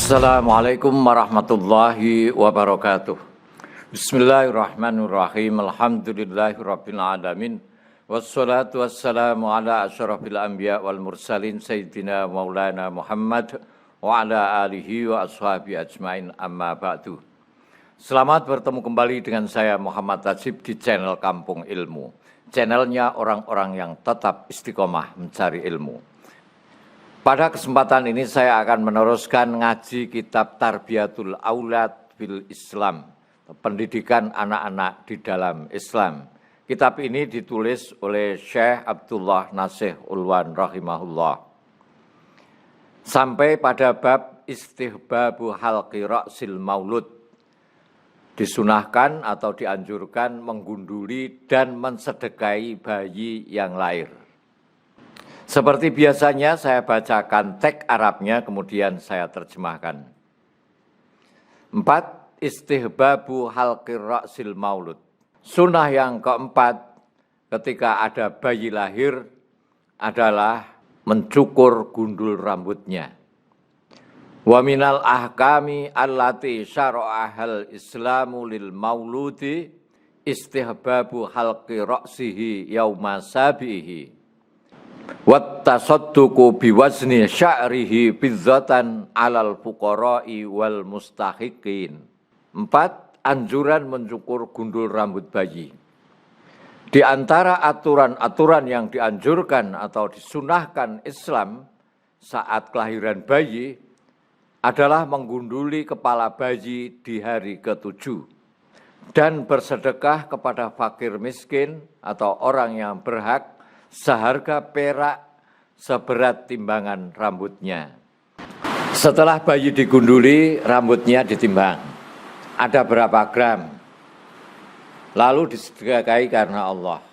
Assalamualaikum warahmatullahi wabarakatuh. Bismillahirrahmanirrahim. Alhamdulillahirabbil alamin. Wassalatu wassalamu ala asyrafil anbiya wal mursalin sayyidina maulana Muhammad wa ala alihi wa ashabihi ajmain, amma ba'du. Selamat bertemu kembali dengan saya Muhammad Tajib di channel Kampung Ilmu. Channelnya orang-orang yang tetap istiqomah mencari ilmu. Pada kesempatan ini saya akan meneruskan ngaji kitab Tarbiyatul Aulad fil Islam, pendidikan anak-anak di dalam Islam. Kitab ini ditulis oleh Syekh Abdullah Nasih Ulwan rahimahullah. Sampai pada bab istihbabu halqi ra'sil maulud. Disunahkan atau dianjurkan menggunduli dan mensedekahi bayi yang lahir. Seperti biasanya saya bacakan teks Arabnya, kemudian saya terjemahkan. 4. Istihbabu halqir ra'sil maulud. Sunnah yang keempat ketika ada bayi lahir adalah mencukur gundul rambutnya. Wa minal ahkami allati syara'ahal islamu lil mauludi istihbabu halqi ra'sihi yauma sabihi. Wattasadduqu biwazni sya'rihi bidzatan 'alal fuqara'i wal mustahiqin. 4. Anjuran mencukur gundul rambut bayi. Di antara aturan-aturan yang dianjurkan atau disunahkan Islam saat kelahiran bayi adalah menggunduli kepala bayi di hari ke-7 dan bersedekah kepada fakir miskin atau orang yang berhak seharga perak seberat timbangan rambutnya. Setelah bayi digunduli, rambutnya ditimbang. Ada berapa gram? Lalu disedekahi karena Allah.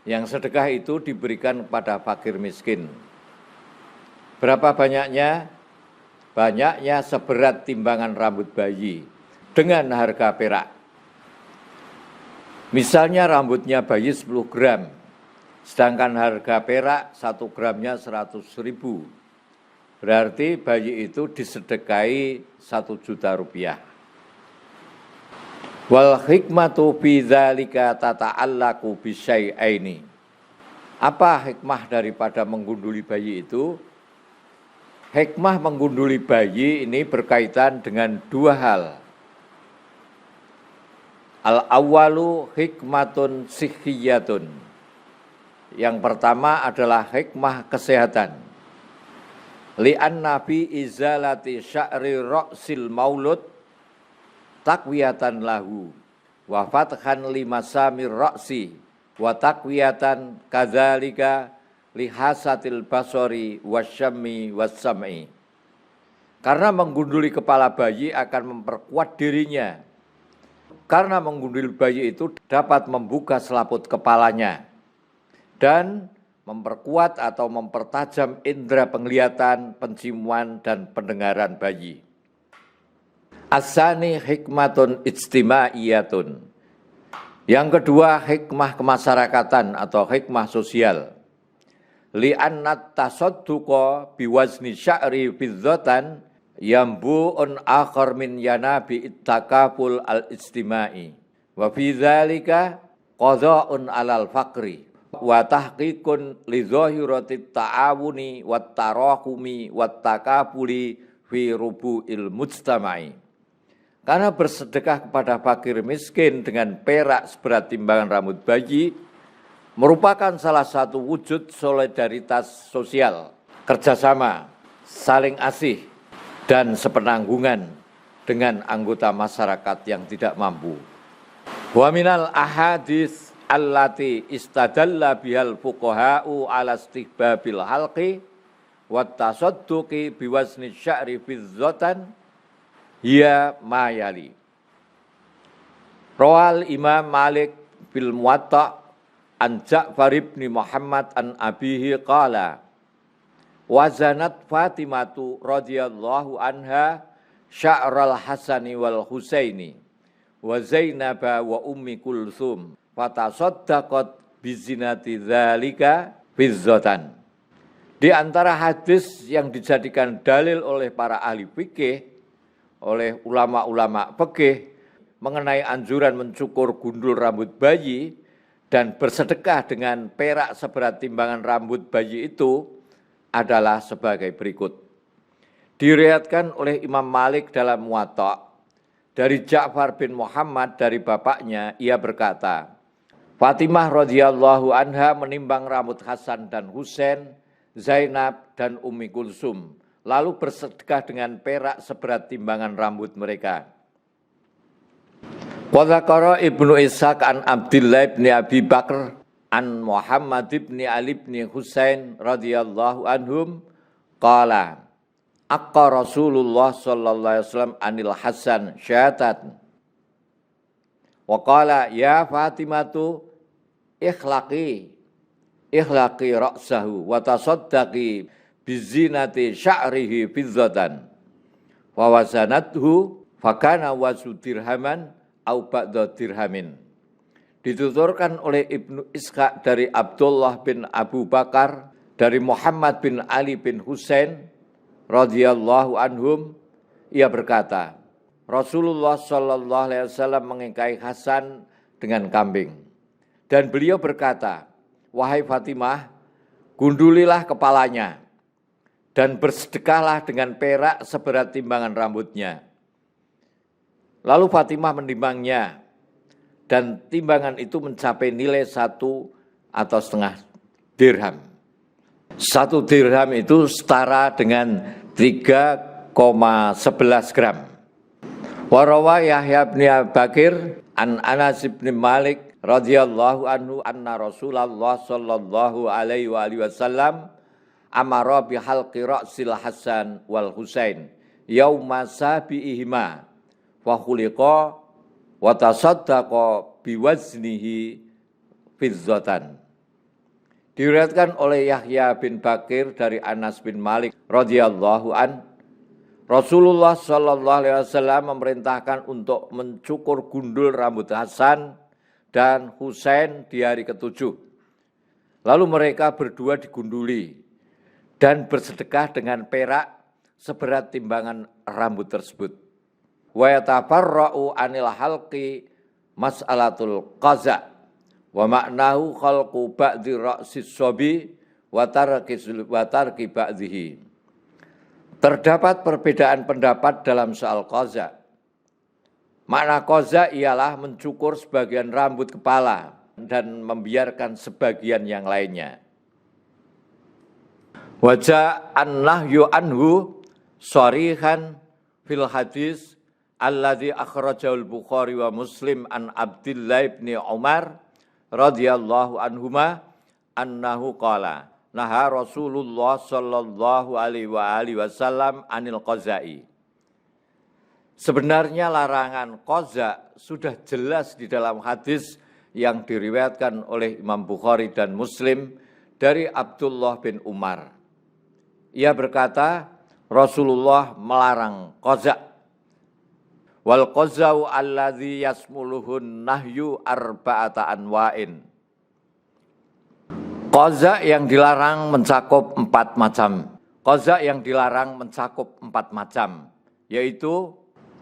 Yang sedekah itu diberikan kepada fakir miskin. Berapa banyaknya? Banyaknya seberat timbangan rambut bayi dengan harga perak. Misalnya rambutnya bayi 10 gram. Sedangkan harga perak 1 gramnya 100.000. Berarti bayi itu disedekahi 1 juta rupiah. Wal hikmatu fi dzalika tata'allaqu bisyai'aini. Apa hikmah daripada menggunduli bayi itu? Hikmah menggunduli bayi ini berkaitan dengan 2 hal. Al-awwalu hikmatun sihhiyatun. Yang pertama adalah hikmah kesehatan. Li'an nabi izalati sya'ri ra'sil maulud takwiyatan lahu wa fathan limasamir ra'si wa takwiyatan kadzalika lihasatil basori wasyammi wassam'i. Karena menggunduli kepala bayi akan memperkuat dirinya. Karena menggunduli bayi itu dapat membuka selaput kepalanya dan memperkuat atau mempertajam indera penglihatan, penciuman, dan pendengaran bayi. Asani hikmatun ijtimaiyatun. Yang kedua, hikmah kemasyarakatan atau hikmah sosial. Li'annat tasadduqa biwazni sya'ri bidzatan yambu'un akhar min yanabi ittakaful al-ijtimai. Wa fi dzalika qadha'un 'alal faqri. Wa tahqiqun li dhahiratit ta'awuni wat tarahumi wat takafuli fi rubu'il mujtama'i. Karena bersedekah kepada fakir miskin dengan perak seberat timbangan rambut bayi merupakan salah satu wujud solidaritas sosial, kerjasama, saling asih, dan sepenanggungan dengan anggota masyarakat yang tidak mampu. Wa minal ahadits allati istadalla bihal fuqaha'u ala istihbabil halqi wa tasadduqi biwazni sya'ri bidzatan hiya mayali. Rawal Imam Malik bil Muwatta an Ja'far ibn Muhammad an abihi qala wazanat Fatimatu radhiyallahu anha sya'ral Hasani wal Husaini wa Zainaba wa Ummi Kulsum fatasaddaqat bizinati dzalika bizzatan Di antara hadis yang dijadikan dalil oleh para ahli fikih, oleh ulama-ulama fikih mengenai anjuran mencukur gundul rambut bayi dan bersedekah dengan perak seberat timbangan rambut bayi itu adalah sebagai berikut. Diriwayatkan oleh Imam Malik dalam Muwatta dari Ja'far bin Muhammad dari bapaknya, ia berkata, Fatimah radhiyallahu anha menimbang rambut Hasan dan Husain, Zainab dan Ummi Kulsum, lalu bersedekah dengan perak seberat timbangan rambut mereka. Wa dzakara Ibnu Ishaq an Abdillah bin Abi Bakar an Muhammad bin Ali bin Husain radhiyallahu anhum qala aqqa Rasulullah sallallahu alaihi wasallam anil Hasan syatan wa qala ya Fatimatu ikhlaqi ra'sahu wa tasaddaqi bizinati sya'rihi fidzatan wa wazanathu fakana wazu dirhaman au ba'da dirhamin. Dituturkan oleh Ibnu Ishaq dari Abdullah bin Abu Bakar dari Muhammad bin Ali bin Husain radhiyallahu anhum, ia berkata, Rasulullah sallallahu alaihi wasallam mengingkai Hasan dengan kambing dan beliau berkata, wahai Fatimah, gundulilah kepalanya dan bersedekahlah dengan perak seberat timbangan rambutnya. Lalu Fatimah menimbangnya dan timbangan itu mencapai nilai 1,5 dirham. 1 dirham itu setara dengan 3,11 gram. Warawa Yahya bin Bakir an Anas bin Malik radhiyallahu anhu anna Rasulullah sallallahu alaihi wasallam amara bi halqi ra'sil Hasan wal Husain yauma sabiihima wa khuliqa wa tasaddaqa bi waznihi fidzatan. Diriwayatkan oleh Yahya bin Bakir dari Anas bin Malik radhiyallahu an, Rasulullah sallallahu alaihi wasallam memerintahkan untuk mencukur gundul rambut Hasan dan Husain di hari ke-7. Lalu mereka berdua digunduli dan bersedekah dengan perak seberat timbangan rambut tersebut. Wa yatafarra'u anil halqi mas'alatul qaza wa ma'nahu khalqu ba'di ra'sis sabi wa tarki ba'dihi. Terdapat perbedaan pendapat dalam soal qaza. Makna qaza ialah mencukur sebagian rambut kepala dan membiarkan sebagian yang lainnya. Wajah an-nahyu anhu sharihan fil hadis alladzi akhrajahu al-Bukhari wa Muslim an Abdillah bin Umar radhiyallahu anhuma annahu qala naha Rasulullah sallallahu alaihi wasallam anil qaza'i. Sebenarnya larangan qaza sudah jelas di dalam hadis yang diriwayatkan oleh Imam Bukhari dan Muslim dari Abdullah bin Umar. Ia berkata, Rasulullah melarang qaza. Wal qazau alladzi yasmuluhun nahyu arba'ata anwa'in. Qaza yang dilarang mencakup 4 macam. Qaza yang dilarang mencakup 4 macam, yaitu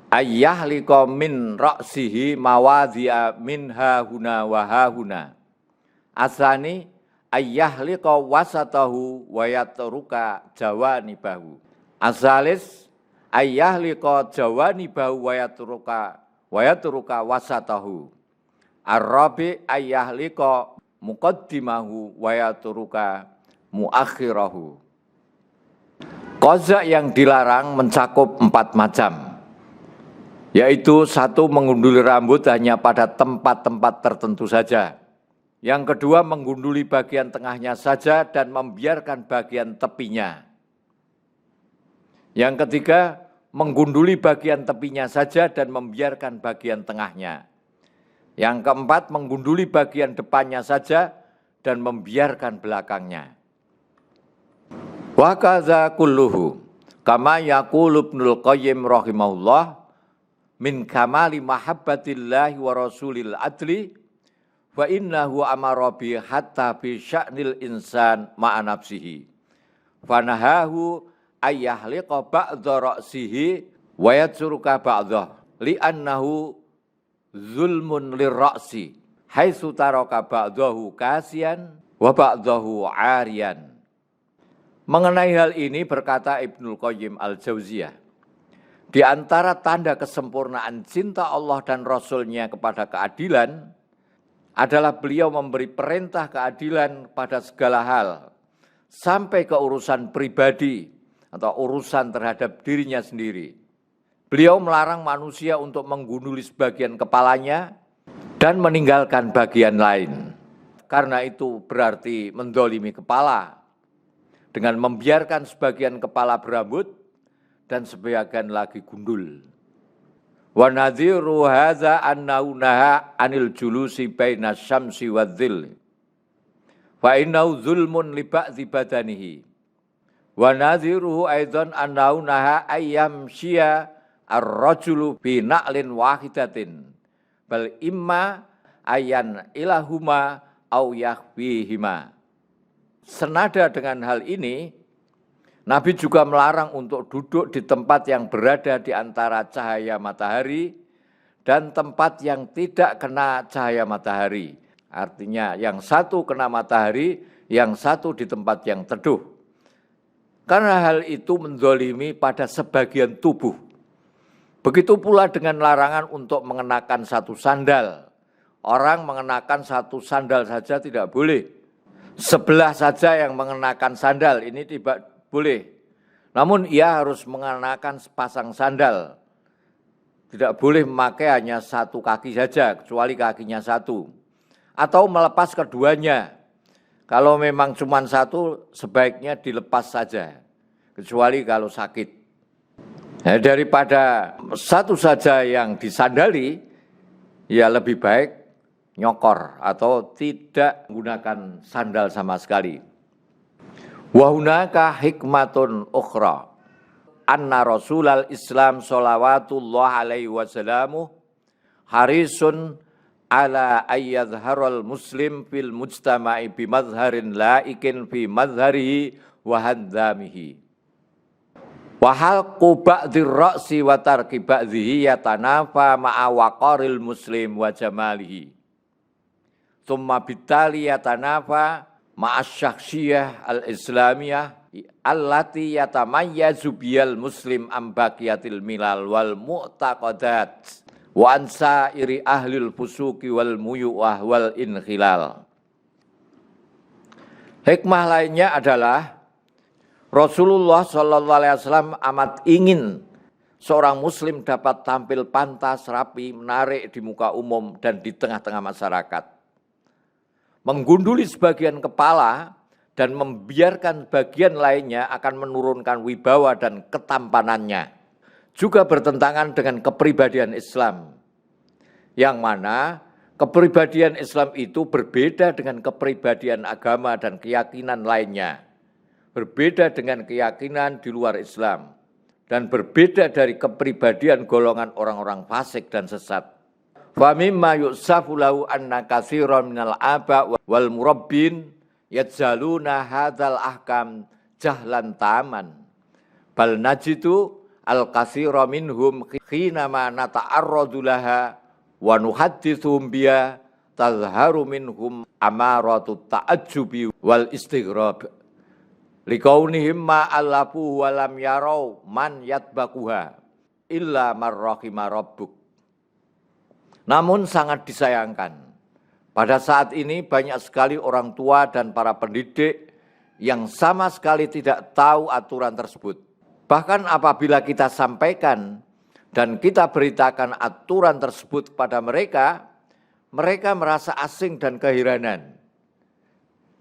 ayyahliqa min ra'sihi mawadhi'a minha huna wa hahuna. Asani ayyahliqa wasatahu wa yatruka jawanibahu. Asalis ayyahliqa jawanibahu wa yatruka wasatahu. Ar-rabi ayyahliqa muqaddimahu wa yatruka muakhirahu. Qaza yang dilarang mencakup 4 macam, yaitu 1, mengunduli rambut hanya pada tempat-tempat tertentu saja. Yang kedua, menggunduli bagian tengahnya saja dan membiarkan bagian tepinya. Yang ketiga, menggunduli bagian tepinya saja dan membiarkan bagian tengahnya. Yang keempat, menggunduli bagian depannya saja dan membiarkan belakangnya. Wa kadza kulluhu kama yaqulu Ibnul Qayyim rahimahullah min kamali mahabbatillahi wa rasulil adli wa innahu amara bi hatta bi sya'nil insan ma'a nafsihi fanahahu ayyahliqa ba'dha ra'sihi wa yatsuruka ba'dha li'annahu zulmun lirra'si haitsu taraka ba'dahu kasian wa ba'dahu 'ariyan. Mengenai hal ini berkata Ibnul Qayyim Al-Jauziyah, di antara tanda kesempurnaan cinta Allah dan Rasul-Nya kepada keadilan adalah beliau memberi perintah keadilan pada segala hal, sampai ke urusan pribadi atau urusan terhadap dirinya sendiri. Beliau melarang manusia untuk menggunduli sebagian kepalanya dan meninggalkan bagian lain. Karena itu berarti mendolimi kepala, dengan membiarkan sebagian kepala berambut dan sebagian lagi gundul. Wa nadhiru hadza annahu naha anil julusi baina syamsi wadh-dhilli fa innahu zulmun li ba'dhi badanihi. Wa nadhiruhu aidan annahu naha ayyam syia ar-rajulu bi na'lin wahidatin bal imma ayan ilahuma au yahwihima. Senada dengan hal ini, Nabi juga melarang untuk duduk di tempat yang berada di antara cahaya matahari dan tempat yang tidak kena cahaya matahari. Artinya yang satu kena matahari, yang satu di tempat yang teduh. Karena hal itu menzalimi pada sebagian tubuh. Begitu pula dengan larangan untuk mengenakan satu sandal. Orang mengenakan satu sandal saja tidak boleh. Sebelah saja yang mengenakan sandal, ini tidak boleh. Namun ia harus mengenakan sepasang sandal. Tidak boleh memakai hanya satu kaki saja, kecuali kakinya satu. Atau melepas keduanya. Kalau memang cuma satu, sebaiknya dilepas saja. Kecuali kalau sakit. Nah, daripada satu saja yang disandali, ya lebih baik nyokor atau tidak menggunakan sandal sama sekali. Wa hunaka hikmatun ukhra anna Rasulul Islam shalawatullah alaihi wasallamu harisun ala ayyadharul muslim fil mujtama'i bi madharin laikin fi madharihi wa handamihi. Wa halqu ba'dhir ra'si wa tarki ba'dhihi yatanafa ma'a waqaril muslim wa jamalihi. Tsumma bitali yatanafa ma'asyakhsiyah al-islamiyah allati yatamayyazu biyal muslim am baqiyatil milal wal mu'taqadat wa ansa iri ahlil fusuki wal muyu'ah wal inkhilal. Hikmah lainnya adalah Rasulullah SAW amat ingin seorang muslim dapat tampil pantas, rapi, menarik di muka umum dan di tengah-tengah masyarakat. Menggunduli sebagian kepala dan membiarkan bagian lainnya akan menurunkan wibawa dan ketampanannya. Juga bertentangan dengan kepribadian Islam. Yang mana kepribadian Islam itu berbeda dengan kepribadian agama dan keyakinan lainnya. Berbeda dengan keyakinan di luar Islam. Dan berbeda dari kepribadian golongan orang-orang fasik dan sesat. Fa mimma yusafu lahu anna katsiran minal aba wal murabbin yajzaluna hadzal ahkam jahlan taman bal najidu al katsira minhum khina ma nata'arradu laha wa nuhadditsuhum biha tazharu minhum amaratu ta'ajjubi wal istighrab liqaunihim ma allafu wa lam yarau man yatbaquha illa marrahima rabbuk. Namun sangat disayangkan, pada saat ini banyak sekali orang tua dan para pendidik yang sama sekali tidak tahu aturan tersebut. Bahkan apabila kita sampaikan dan kita beritakan aturan tersebut kepada mereka, mereka merasa asing dan keheranan.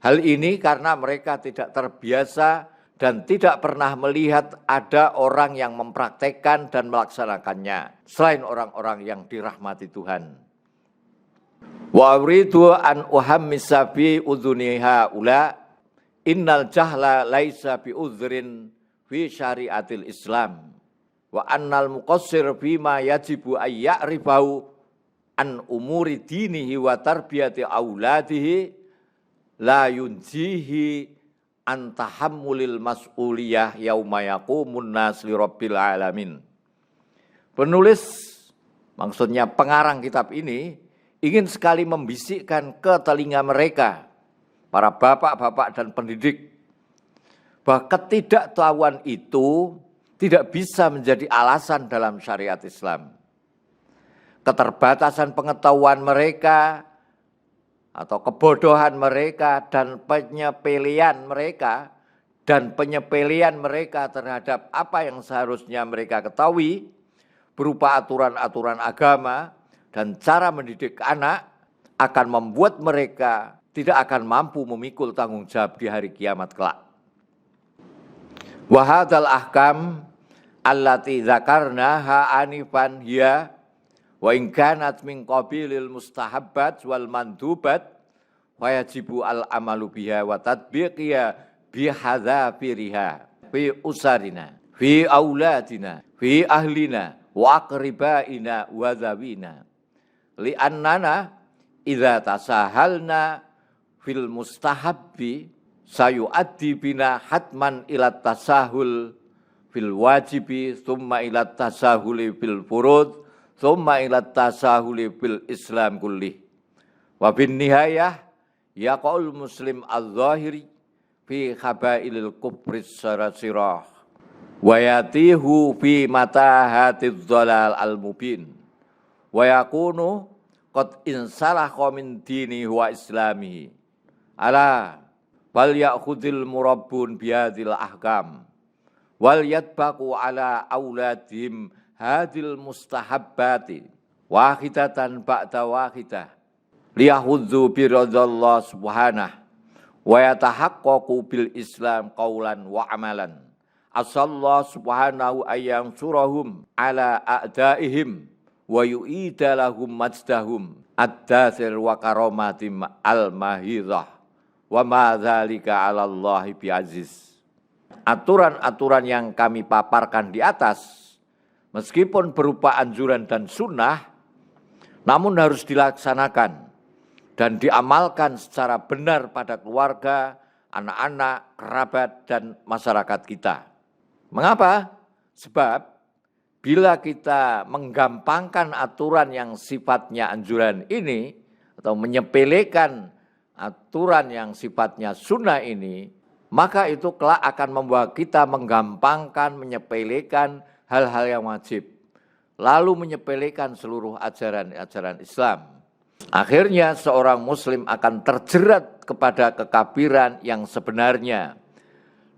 Hal ini karena mereka tidak terbiasa dan tidak pernah melihat ada orang yang mempraktekkan dan melaksanakannya selain orang-orang yang dirahmati Tuhan. Wa uridu an uhammisa fi udhuniha ula innal jahla laisa bi udhrin fi syariatil Islam wa annal muqassir bima yajibu ay ya'rifahu an umuri dinihi wa tarbiyati auladihi la yunjihi antahammulil mas'uliyah yauma yaqumun nas li rabbil alamin. Penulis, maksudnya pengarang kitab ini, ingin sekali membisikkan ke telinga mereka, para bapak-bapak dan pendidik, bahwa ketidaktahuan itu tidak bisa menjadi alasan dalam syariat Islam. Keterbatasan pengetahuan mereka atau kebodohan mereka dan penyepelean mereka terhadap apa yang seharusnya mereka ketahui berupa aturan-aturan agama dan cara mendidik anak akan membuat mereka tidak akan mampu memikul tanggung jawab di hari kiamat kelak. Wa hadzal ahkam allati dzakarnaha anifan hiya wa in kanat min qabilil mustahabbat wal mandubat wa yajibu al amalu biha wa tatbiqiha bi hadzafiriha fi usarina fi auladina fi ahlina wa aqribaina wa zawina li annana idza tasahalna fil mustahabbi sayuaddi bina hatman ila tasahul fil wajibi thumma ila tasahuli fil furud thumma ila tasahuli fil Islam kullih. Wa bin nihayah yaqul muslim al-zahiri fi khabailil kufri sarasirah wa yatihu fi matahatiz dhalal al-mubin wa yakunu qad insalaha min dini wa islamihi ala wal ya'khudhil murabbun bihadil ahkam wal yatbaqu ala auladihim hadil mustahabbati wahidatan ba'da wahidah liyahudzu bi ridallah subhanah wa yatahaqqaqu bil islam qaulan wa amalan asallahu subhanahu ayyam surahum ala a'daihim wa yu'ida lahum majdahum ad-dathir wa karamatim al-mahidhah wa ma dzalika 'ala Allahi bi'aziz. Aturan-aturan yang kami paparkan di atas meskipun berupa anjuran dan sunnah, namun harus dilaksanakan dan diamalkan secara benar pada keluarga, anak-anak, kerabat, dan masyarakat kita. Mengapa? Sebab bila kita menggampangkan aturan yang sifatnya anjuran ini, atau menyepelekan aturan yang sifatnya sunnah ini, maka itu kelak akan membuat kita menggampangkan, menyepelekan hal-hal yang wajib, lalu menyepelekan seluruh ajaran-ajaran Islam. Akhirnya seorang muslim akan terjerat kepada kekafiran yang sebenarnya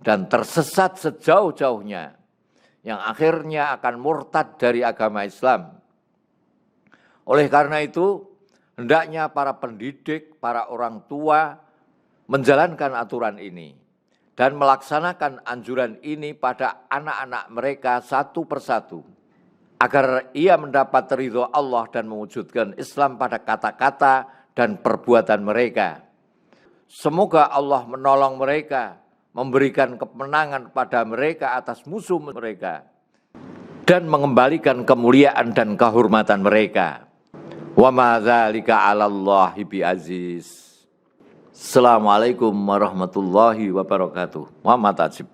dan tersesat sejauh-jauhnya, yang akhirnya akan murtad dari agama Islam. Oleh karena itu, hendaknya para pendidik, para orang tua menjalankan aturan ini dan melaksanakan anjuran ini pada anak-anak mereka satu persatu, agar ia mendapat ridho Allah dan mewujudkan Islam pada kata-kata dan perbuatan mereka. Semoga Allah menolong mereka, memberikan kemenangan pada mereka atas musuh mereka, dan mengembalikan kemuliaan dan kehormatan mereka. Wa ma dzalika 'ala Allahi bi'aziz. Assalamualaikum warahmatullahi wabarakatuh. Muhammad Ajib.